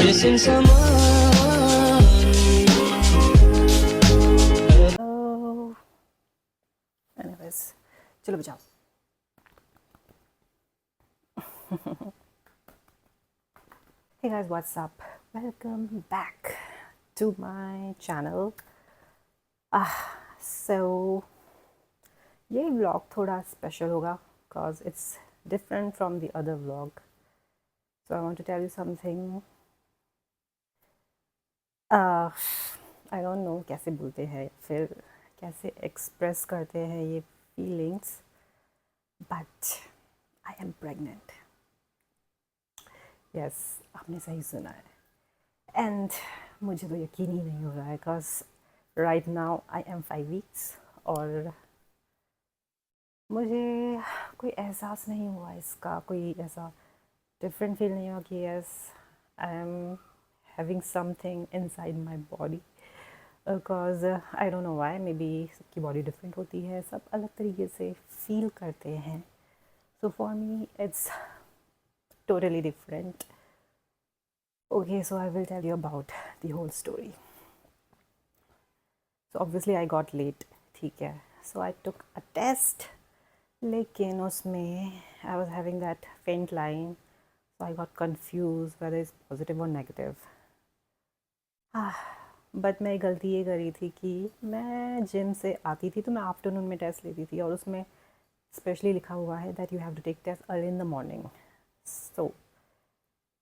missing someone. Oh, anyways, चलो बजाओ. Hey guys, what's up? Welcome back to my channel. So ये vlog थोड़ा special होगा because it's different from the other vlog. So I want to tell you something. I don't know कैसे बोलते हैं फिर कैसे express करते हैं ये feelings, but I am pregnant. Yes, आपने सही सुना है. एंड मुझे तो यकीन ही नहीं हो रहा है because right now I am 5 weeks और मुझे कोई एहसास नहीं हुआ इसका, कोई ऐसा डिफरेंट फील नहीं हुआ कि yes I am having something inside my body. Because I don't know why, may be सबकी बॉडी डिफरेंट होती है, सब अलग तरीके से फील करते हैं. So for me it's totally different. Okay, so I will tell you about the whole story. So obviously I got late, ठीक है. So I took a test, लेकिन उसमें I was having that faint line, so I got confused whether it's positive or negative. But मैं गलती ये करी थी कि मैं जिम से आती थी तो मैं आफ्टरनून में टेस्ट लेती थी और उसमें स्पेशली लिखा हुआ है that you have to take test early in the morning. So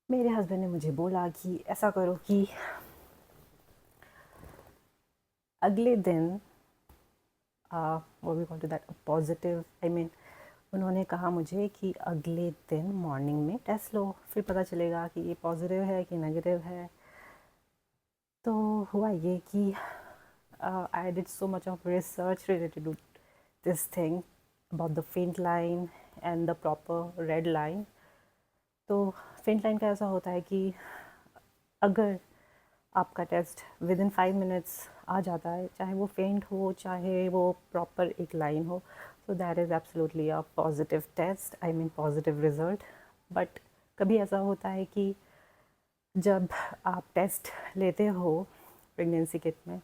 मेरे हस्बैंड ने मुझे बोला कि ऐसा करो कि अगले दिन वो भी call to that positive, I mean उन्होंने कहा मुझे कि अगले दिन मॉर्निंग में टेस्ट लो, फिर पता चलेगा कि ये पॉजिटिव है कि नेगेटिव है. तो हुआ ये कि I did so much of research related to this thing about the faint line and the proper red line. तो फेंट लाइन का ऐसा होता है कि अगर आपका टेस्ट विद इन 5 मिनट्स आ जाता है, चाहे वो फेंट हो चाहे वो प्रॉपर एक लाइन हो, so that is absolutely a positive test, I mean positive result. But कभी ऐसा होता है कि जब आप टेस्ट लेते हो प्रेगनेंसी किट में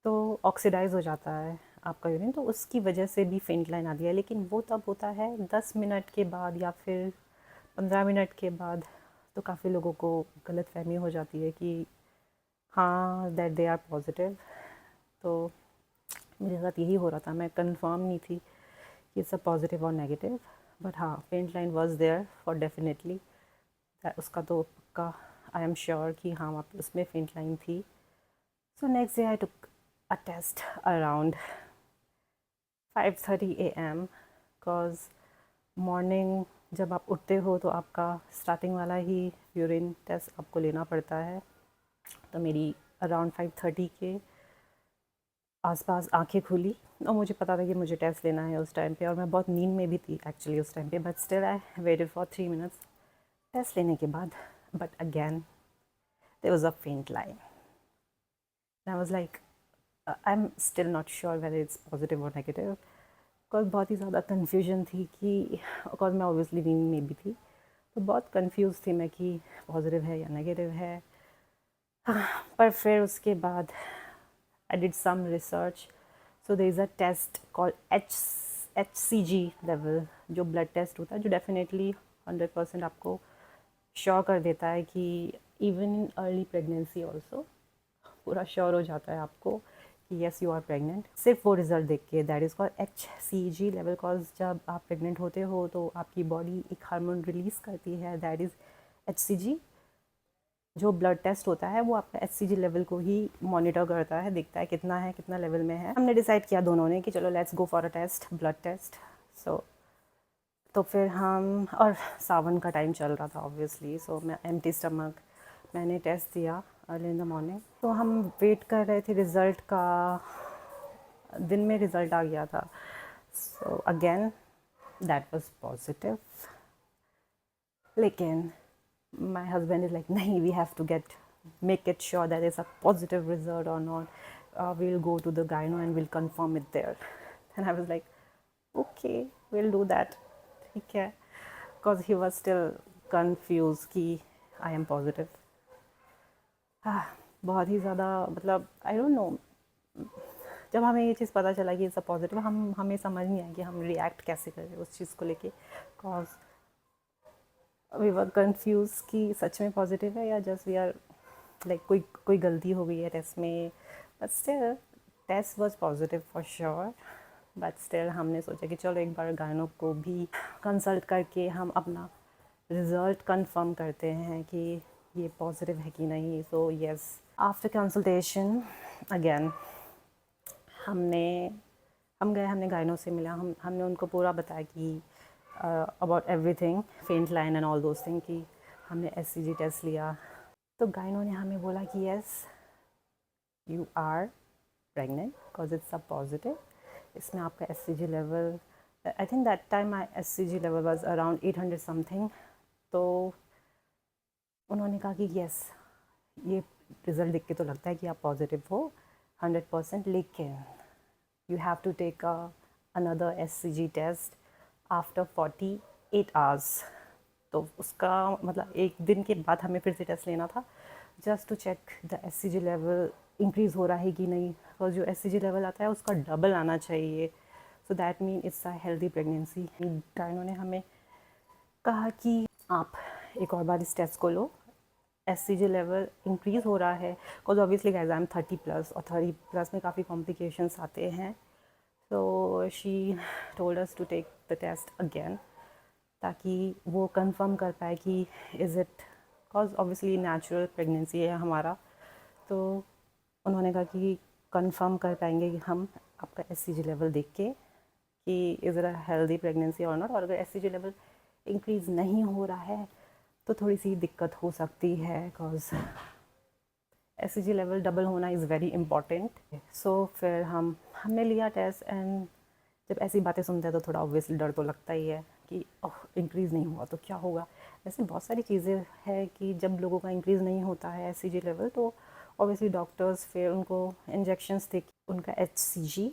तो ऑक्सीडाइज हो जाता है आपका यूरिन, तो उसकी वजह से भी फेंट लाइन आती है. लेकिन वो तब होता है 10 मिनट के बाद या फिर 15 मिनट के बाद. तो काफ़ी लोगों को गलतफहमी हो जाती है कि हाँ दैट दे आर पॉजिटिव. तो मेरे साथ यही हो रहा था, मैं कंफर्म नहीं थी कि सब पॉजिटिव और नेगेटिव. बट हाँ, faint line was there for definitely, उसका तो पक्का आई एम श्योर कि हाँ वहाँ पे उसमें फेंट लाइन थी. So next day I took a test around 5:30 AM because morning जब आप उठते हो तो आपका स्टार्टिंग वाला ही यूरिन टेस्ट आपको लेना पड़ता है. तो मेरी अराउंड 5:30 के आसपास आंखें खुली और मुझे पता था कि मुझे टेस्ट लेना है उस टाइम पे, और मैं बहुत नींद में भी थी एक्चुअली उस टाइम पे. But still I waited for 3 minutes test लेने के बाद. But again there was a faint line. I was like I am still not sure whether it's positive और नेगेटिव. बिकॉज बहुत ही ज़्यादा कन्फ्यूजन थी कि बिकॉज मैं ऑब्वियसली नींद में भी थी, तो बहुत कंफ्यूज थी मैं कि पॉजिटिव है या नेगेटिव है. पर फिर उसके बाद I did some research. So there is a test called HCG level, जो blood test होता है, जो definitely 100% आपको श्योर कर देता है कि even in early pregnancy also पूरा श्योर हो जाता है आपको कि yes you are pregnant सिर्फ वो रिज़ल्ट देख के. That is called HCG level. Cause जब आप प्रेग्नेंट होते हो तो आपकी बॉडी एक हार्मोन रिलीज़ करती है, दैट इज़ HCG. जो ब्लड टेस्ट होता है वो आपका HCG लेवल को ही मॉनिटर करता है, देखता है कितना है, कितना लेवल में है. हमने डिसाइड किया दोनों ने कि चलो let's go for a test, blood test. So तो फिर हम, और सावन का टाइम चल रहा था ऑब्वियसली, सो मैं एम्प्टी स्टमक मैंने टेस्ट दिया अर्ली इन द मॉर्निंग. तो हम वेट कर रहे थे रिज़ल्ट का. दिन में रिज़ल्ट आ गया था. So again that was positive. लेकिन my husband is like nahi, we have to make it sure that it's a positive result or not. We'll go to the gyno and we'll confirm it there. And I was like okay, we'll do that, ठीक है, because he was still confused कि I am positive. बहुत ही ज़्यादा मतलब I don't know, जब हमें ये चीज़ पता चला कि इट्स अ पॉजिटिव, हमें समझ नहीं आया कि हम रिएक्ट कैसे करें उस चीज़ को लेके, कॉज वी वर कंफ्यूज कि सच में पॉजिटिव है या जस्ट वी आर लाइक कोई गलती हो गई है टेस्ट में। But still test was positive for sure, but still हमने सोचा कि चलो एक बार गायनो को भी कंसल्ट करके हम अपना रिज़ल्ट कंफर्म करते हैं कि ये पॉजिटिव है कि नहीं। So yes, after consultation again हम गए, हमने गायनो से मिला, हमने उनको पूरा बताया कि अबाउट एवरीथिंग, फेंट line and all those thing, कि हमने एससीजी टेस्ट लिया। तो गायनो ने हमें बोला कि yes you are pregnant because it's a positive. इसमें आपका SCG level, I think that time my SCG level was around 800 something. तो उन्होंने कहा कि यस ये रिज़ल्ट देख के तो लगता है कि आप पॉजिटिव हो 100%, लेकिन you have to take another SCG test after 48 hours। तो उसका मतलब एक दिन के बाद हमें फिर से टेस्ट लेना था, just to check the SCG level increase हो रहा है कि नहीं, और जो SCG लेवल आता है उसका डबल आना चाहिए। So that mean it's a healthy pregnancy. गायनो ने हमें कहा कि आप एक और बार इस टेस्ट को लो, SCG लेवल इंक्रीज़ हो रहा है, because obviously guys I am 30+, और 30+ में काफ़ी कॉम्प्लिकेशंस आते हैं। तो she told us to take the test again, ताकि वो कंफर्म कर पाए कि is it, because obviously natural pregnancy है हमारा। तो उन्होंने कहा कि कंफर्म कर पाएंगे कि हम आपका SCG लेवल देख के कि is it a healthy pregnancy और नॉट। और अगर SCG लेवल इंक्रीज़ नहीं हो रहा है तो थोड़ी सी दिक्कत हो सकती है, बिकॉज SCG लेवल डबल होना इज़ वेरी इंपॉर्टेंट। सो फिर हमने लिया टेस्ट, एंड जब ऐसी बातें सुनते हैं तो थोड़ा ऑब्वियसली डर तो लगता ही है कि ओह इंक्रीज़ नहीं हुआ तो क्या होगा। वैसे बहुत सारी चीज़ें हैं कि जब लोगों का इंक्रीज़ नहीं होता है SCG लेवल, तो ऑब्वियसली डॉक्टर्स फिर उनको इंजेक्शंस दे उनका HCG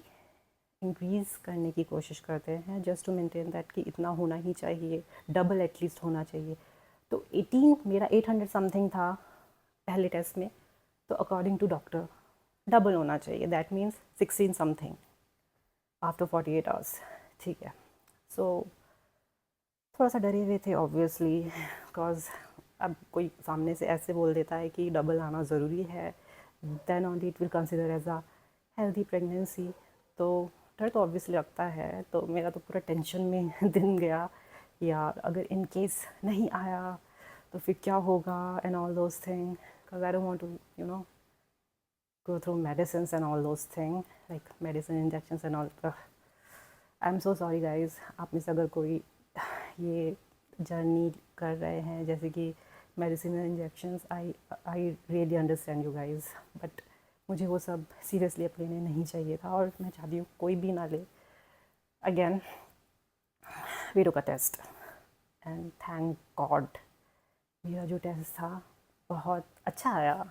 इंक्रीज़ करने की कोशिश करते हैं, जस्ट टू मेंटेन दैट कि इतना होना ही चाहिए, डबल एटलीस्ट होना चाहिए। तो 18, मेरा 800 समथिंग था पहले टेस्ट में, तो अकॉर्डिंग टू डॉक्टर डबल होना चाहिए, that means 16 something after 48 hours. ठीक है, सो थोड़ा सा डरे हुए थे ऑब्वियसली, बिकॉज अब कोई सामने से ऐसे बोल देता है कि डबल आना ज़रूरी है, then only it will consider as a healthy pregnancy. तो डर तो ऑब्वियसली लगता है। तो मेरा तो पूरा टेंशन में दिन गया, यार अगर इन केस नहीं आया तो फिर क्या होगा and all those thing, because I don't want to go through medicines and all those things, like medicine injections and all. I'm so sorry guys, आप में से अगर कोई ये जर्नी कर रहे हैं जैसे कि medicine injections, I really understand you guys, but मुझे वो सब सीरियसली अब लेने नहीं चाहिए था, और मैं चाहती हूँ कोई भी ना ले। Again we took a test and thank God मेरा जो टेस्ट था बहुत अच्छा आया।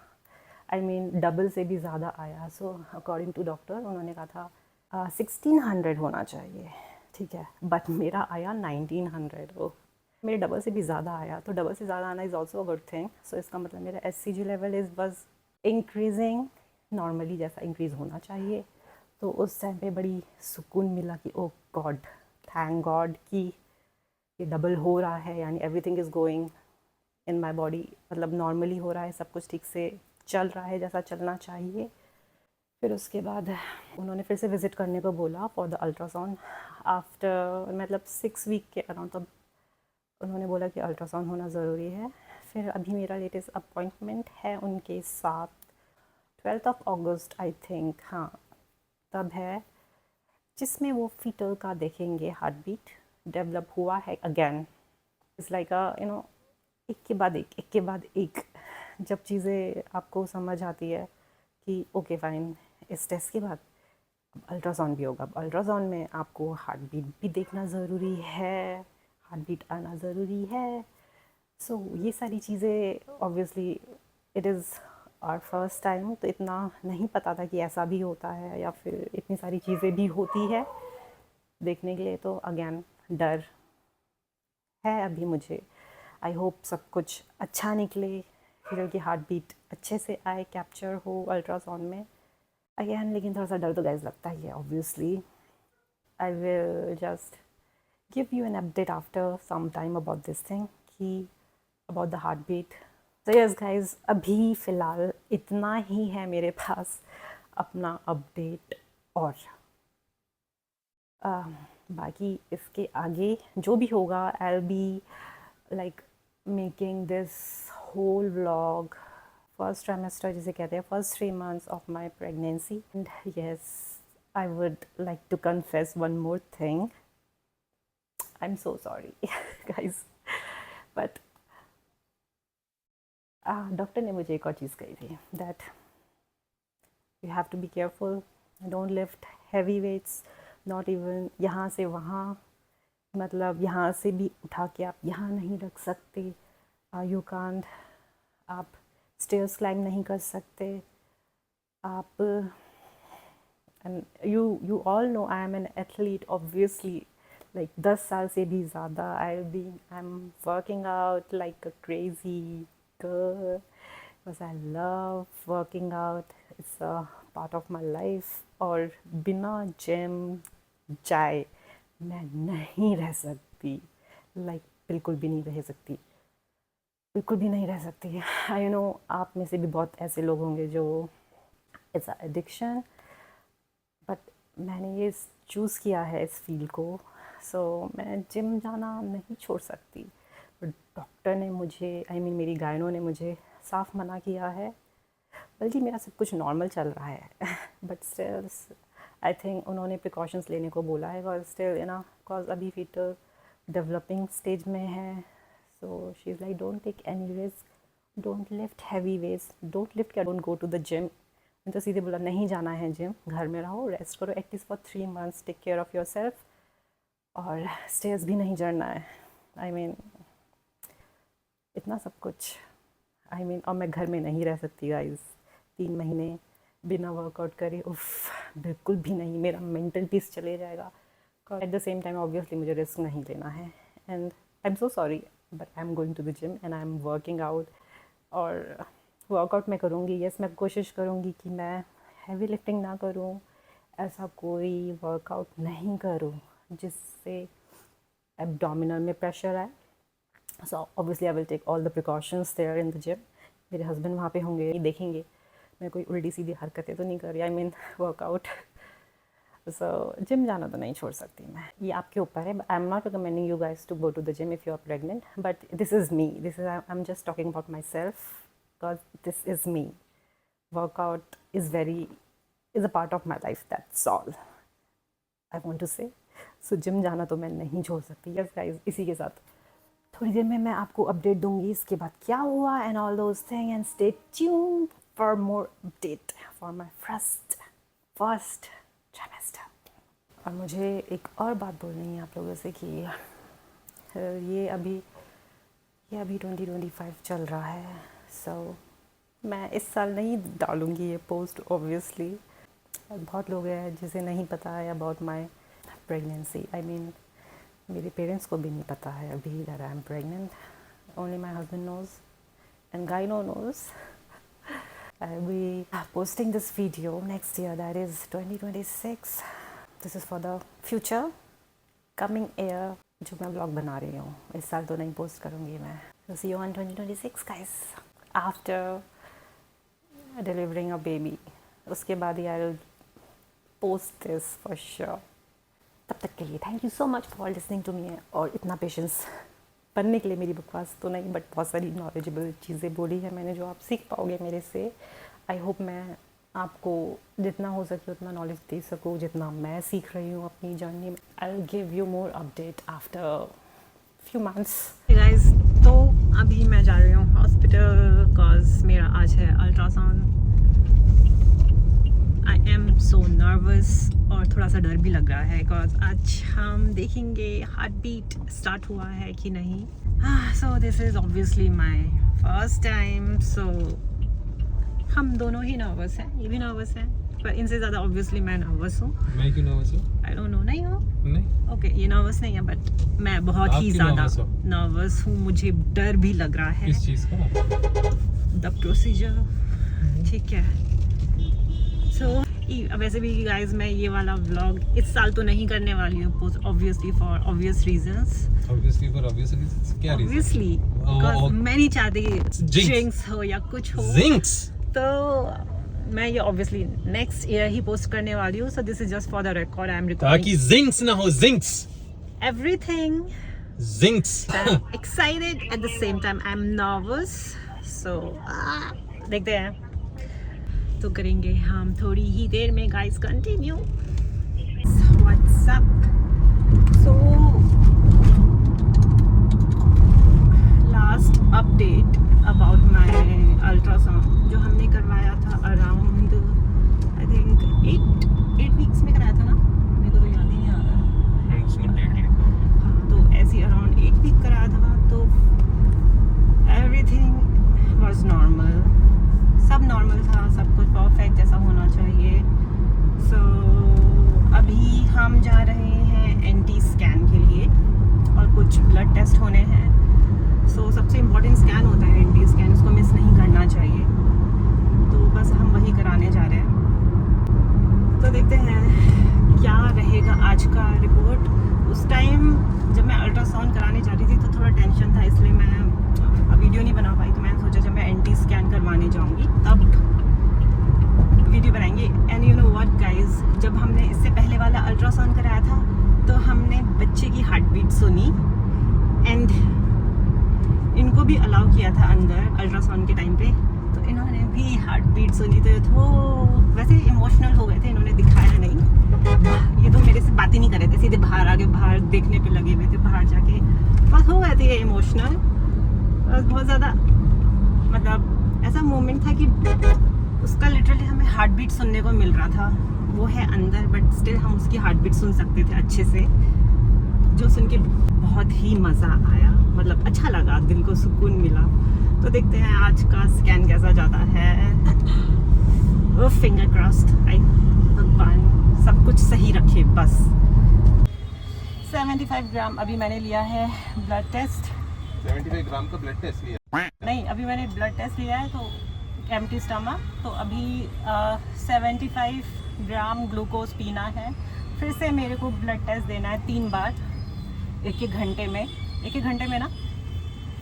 आई मीन डबल से भी ज़्यादा आया। सो अकॉर्डिंग टू डॉक्टर उन्होंने कहा था 1600 होना चाहिए, ठीक है, बट मेरा आया 1900। वो मेरे डबल से भी ज़्यादा आया, तो डबल से ज़्यादा आना is also a good thing. So इसका मतलब मेरा SCG लेवल इज़ बस इंक्रीजिंग नॉर्मली जैसा इंक्रीज़ होना चाहिए। तो उस टाइम पे बड़ी सुकून मिला कि ओ गॉड, थैंक गॉड कि ये डबल हो रहा है, यानी everything is going in my body, मतलब नॉर्मली हो रहा है, सब कुछ ठीक से चल रहा है जैसा चलना चाहिए। फिर उसके बाद उन्होंने फिर से विज़िट करने को बोला फॉर द अल्ट्रासाउंड आफ्टर मतलब 6 वीक के अराउंड। तब उन्होंने बोला कि अल्ट्रासाउंड होना ज़रूरी है। फिर अभी मेरा लेटेस्ट अपॉइंटमेंट है उनके साथ 12 अगस्त आई थिंक, हाँ तब है, जिसमें वो फीटल का देखेंगे हार्ट बीट डेवलप हुआ है again. It's like a you know एक के बाद एक के बाद एक, जब चीज़ें आपको समझ आती है कि ओके फाइन, इस टेस्ट के बाद अब अल्ट्रासाउंड भी होगा। अब अल्ट्रासाउंड में आपको हार्ट बीट भी देखना ज़रूरी है, हार्ट बीट आना ज़रूरी है। सो ये सारी चीज़ें obviously it is our first time, तो इतना नहीं पता था कि ऐसा भी होता है या फिर इतनी सारी चीज़ें भी होती है देखने के लिए। तो अगेन डर है अभी मुझे। आई होप सब कुछ अच्छा निकले, फीमेल की हार्ट बीट अच्छे से आए, कैप्चर हो अल्ट्रासाउंड में अगेन। लेकिन थोड़ा सा डर तो गाइस लगता ही है obviously. I will just give you an update after some time about this thing कि अबाउट द हार्ट बीट। तो यस गाइज, अभी फ़िलहाल इतना ही है मेरे पास अपना अपडेट। और बाकी इसके आगे जो भी होगा, I will be like making this whole vlog first trimester जिसे कहते हैं, first 3 months of my pregnancy. And yes, I would like to confess one more thing. I am so sorry guys, but doctor ने मुझे एक और चीज़ कही थी, that you have to be careful, don't lift heavy weights, not even यहाँ से वहाँ, मतलब यहाँ से भी उठा के आप यहाँ नहीं रख सकते, यू कांट, आप स्टेयर्स क्लाइंब नहीं कर सकते, आप you all know I am an athlete obviously, like 10 साल से भी ज़्यादा आई am working out like a crazy girl because I love working out, it's a part of my life। और बिना जिम जाए मैं नहीं रह सकती, लाइक बिल्कुल भी नहीं रह सकती, बिल्कुल भी नहीं रह सकती। आई नो आप में से भी बहुत ऐसे लोग होंगे जो इट्स अ एडिक्शन, बट मैंने ये चूज़ किया है इस फील्ड को, सो मैं जिम जाना नहीं छोड़ सकती। डॉक्टर ने मुझे मेरी गायनो ने मुझे साफ मना किया है, बल्कि मेरा सब कुछ नॉर्मल चल रहा है बट स्टिल आई थिंक उन्होंने प्रिकॉशंस लेने को बोला है, बिकॉज स्टिल बिकॉज अभी फीटल डेवलपिंग स्टेज में है। So she is like don't take any risk, don't lift heavy weights, don't lift या don't go to the gym. मैंने तो सीधे बोला नहीं जाना है जिम, घर में रहो, रेस्ट करो at least for 3 months, take care of your self, और स्टेयर्स भी नहीं चढ़ना है। इतना सब कुछ और मैं घर में नहीं रह सकती गाइस 3 महीने बिना वर्कआउट करे, उफ बिल्कुल भी नहीं, मेरा मेंटल पीस चले जाएगा। At the same time obviously मुझे रिस्क नहीं लेना है, and I am so sorry but I am going to the gym and I am working out. और वर्कआउट मैं करूँगी, यस मैं कोशिश करूँगी कि मैं हैवी लिफ्टिंग ना करूँ, ऐसा कोई वर्कआउट नहीं करूँ जिससे एब्डोमिनल में प्रेशर आए। So obviously I will take all the precautions there in the gym. मेरे हस्बैंड वहाँ पे होंगे, देखेंगे मैं कोई उल्टी सीधी हरकतें तो नहीं कर रही, वर्कआउट। सो जिम जाना तो नहीं छोड़ सकती मैं, ये आपके ऊपर है। I am not recommending you guys to go to the gym if you are pregnant, but this is me, I am just talking about my self, because this is me. Workout is a part of my life, that's all I want to say. So gym जाना तो मैं नहीं छोड़ सकती। Yes guys, इसी के साथ थोड़ी देर में मैं आपको अपडेट दूंगी इसके बाद क्या हुआ and all those thing, and stay tuned for more update for my first trimester. और मुझे एक और बात बोलनी है आप लोगों से कि ये अभी 2025 चल रहा है। सो मैं इस साल नहीं डालूँगी ये पोस्ट ऑब्वियसली। बहुत लोग हैं जिसे नहीं पता है अबाउट माई प्रेगनेंसी। मेरे पेरेंट्स को भी नहीं पता है अभी that I am pregnant, only my husband knows and gyno knows. I will be posting this video next year, that is 2026। This is for the future coming year जो मैं blog बना रही हूँ। इस साल तो नहीं पोस्ट करूँगी मैं। So see you on 2026 guys, after delivering a baby. उसके बाद ही I will post this for sure. तब तक के लिए thank you so much for listening to me, और इतना पेशेंस बनने के लिए। मेरी बकवास तो नहीं, बट बहुत सारी नॉलेजेबल चीज़ें बोली है मैंने जो आप सीख पाओगे मेरे से। आई होप मैं आपको जितना हो सके उतना नॉलेज दे सकूँ, जितना मैं सीख रही हूँ अपनी जर्नी में। I will give you more update after few months. Guys, तो अभी मैं जा रही हूँ हॉस्पिटल बिकॉज मेरा आज है ultrasound. I am so nervous और थोड़ा सा डर भी लग रहा है बिकॉज आज हम देखेंगे हार्ट बीट स्टार्ट हुआ है कि नहीं। So this is obviously my first time, so हम दोनों ही नर्वस हैं, ये भी नर्वस है, पर इनसे ज़्यादा ऑब्वियसली मैं नर्वस हूँ। मैं क्यों नर्वस हूँ? आई डोंट नो, नहीं हूँ? नहीं। ओके, ये नर्वस नहीं है, बट मैं बहुत ही ज़्यादा नर्वस हूँ। मुझे डर भी लग रहा है। किस चीज़ का? द प्रोसीजर, ठीक है। सो वैसे भी गाइस मैं ये वाला व्लॉग इस साल तो नहीं करने वाली हूँ, obviously for obvious reasons. Obviously for obvious reasons, क्या रीजन? ऑब्वियसली बिकॉज़ मैं नहीं चाहती जिंक्स हो या कुछ हो, जिंक्स। तो मैं ये ऑब्वियसली नेक्स्ट ईयर ही पोस्ट करने वाली हूँ। So this is just for the record, I am recording ताकि जिंक्स ना हो, jinx everything. Jinx. I'm excited at the same time I'm nervous. So देखते हैं, तो करेंगे हम थोड़ी ही देर में guys. Continue. What's up? So last update about my ultrasound जो हमने करवाया था around I think 8 weeks में कराया था ना, मेरे को तो याद ही नहीं आ रहा। हाँ, तो ऐसे अराउंड 8 वीक कराया था, तो एवरीथिंग वाज नॉर्मल, सब नॉर्मल था, सब कुछ परफेक्ट जैसा होना चाहिए। सो अभी हम जा रहे हैं एनटी स्कैन के लिए और कुछ ब्लड टेस्ट होने हैं। सो सबसे इम्पोर्टेंट स्कैन होता है एनटी स्कैन, उसको मिस नहीं करना चाहिए, तो बस हम वही कराने जा रहे हैं। तो देखते हैं क्या रहेगा आज का रिपोर्ट। उस टाइम जब मैं अल्ट्रासाउंड कराने जा रही थी तो थोड़ा टेंशन था, इसलिए मैं वीडियो नहीं बना पाई। तो मैंने सोचा जब मैं एनटी स्कैन करवाने जाऊंगी तब वीडियो बनाएंगे। And you know what guys, जब हमने इससे पहले वाला अल्ट्रासाउंड कराया था तो हमने बच्चे की हार्ट बीट सुनी एंड इनको भी अलाउ किया था अंदर अल्ट्रासाउंड के टाइम पे, तो इन्होंने भी हार्ट बीट सुनी। तो वैसे इमोशनल हो गए थे, इन्होंने दिखाया नहीं, ये तो मेरे से बात ही नहीं कर रहे थे, सीधे बाहर आके बाहर देखने पे लगे हुए थे, बाहर जाके बस हो गए थे ये इमोशनल। बस बहुत ज़्यादा मतलब ऐसा मोमेंट था कि उसका लिटरली हमें हार्ट बीट सुनने को मिल रहा था, वो है अंदर बट स्टिल हम उसकी हार्ट बीट सुन सकते थे अच्छे से, जो सुन के बहुत ही मज़ा आया, मतलब अच्छा लगा, दिल को सुकून मिला। तो देखते हैं आज का स्कैन कैसा जाता है। वो फिंगर क्रॉस्ड, आई भगवान सब कुछ सही रखे बस। 75 ग्राम अभी मैंने लिया है ब्लड टेस्ट। 75 ग्राम का ब्लड टेस्ट लिया? नहीं, अभी मैंने ब्लड टेस्ट लिया है तो एम्प्टी स्टमक, तो अभी 75 ग्राम ग्लूकोज पीना है। फिर से मेरे को ब्लड टेस्ट देना है 3 बार, एक घंटे में ना,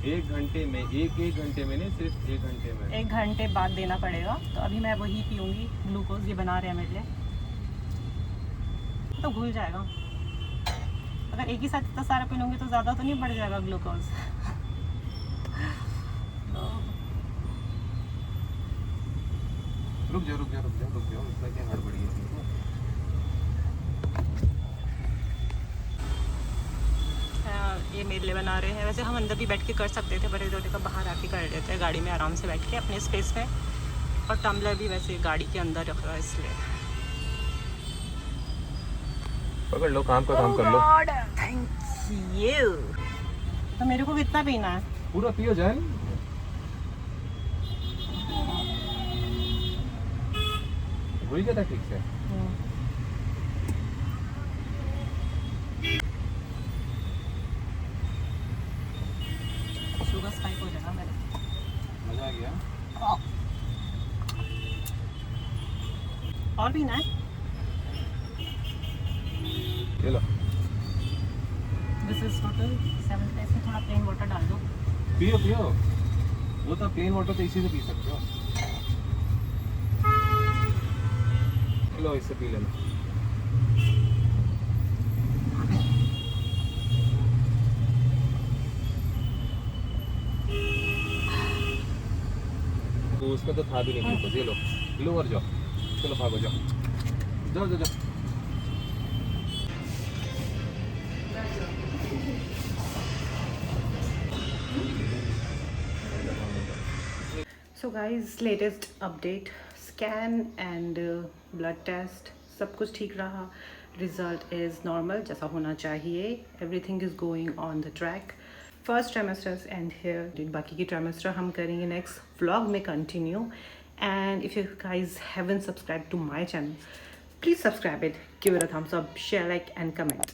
एक घंटे में नहीं, सिर्फ 1 घंटे में, 1 घंटे बाद देना पड़ेगा। तो अभी मैं वही पीऊँगी ग्लूकोज, ये बना रहे हैं मेरे लिए, तो भूल जाएगा। अगर एक ही साथ इतना सारा पी लूँगी तो ज़्यादा तो नहीं बढ़ जाएगा ग्लूकोज। रुक जाओ, इतना क्या हड़बड़ी है? ये मेरे लिए बना रहे हैं। वैसे हम अंदर भी बैठ के कर सकते थे, बड़े रोटी का बाहर आके कर लेते हैं गाड़ी में आराम से बैठ के अपने स्पेस में, और टम्बलर भी वैसे गाड़ी के अंदर रख रहा है इसलिए। पकड़ लो, काम का काम कर लो। Thank you. तो मेरे को कितना पीना है? पूरा पियो जान। भूल गया था ठीक से। शुगर स्पाइक हो जाएगा मेरे। मजा आ गया। और पीना है? ये लो। दिस इज टोटल 7 पैसे। थोड़ा प्लेन वाटर डाल दो। पियो, वो तो प्लेन वाटर तो इसी से पी सकते हो। लो, इससे पी लेना। तो उसमें तो था भी नहीं ग्लूकोज। ये लो और जाओ, चलो भागो, जाओ। So guys, latest update, scan and blood test सब कुछ ठीक रहा। रिजल्ट इज़ नॉर्मल, जैसा होना चाहिए। Everything is going on the track. First trimesters and here, बाकी की ट्राइमेस्टर हम करेंगे नेक्स्ट व्लॉग में continue. And if you guys haven't subscribe to my channel, please subscribe it, give it a thumbs up, share, like and comment.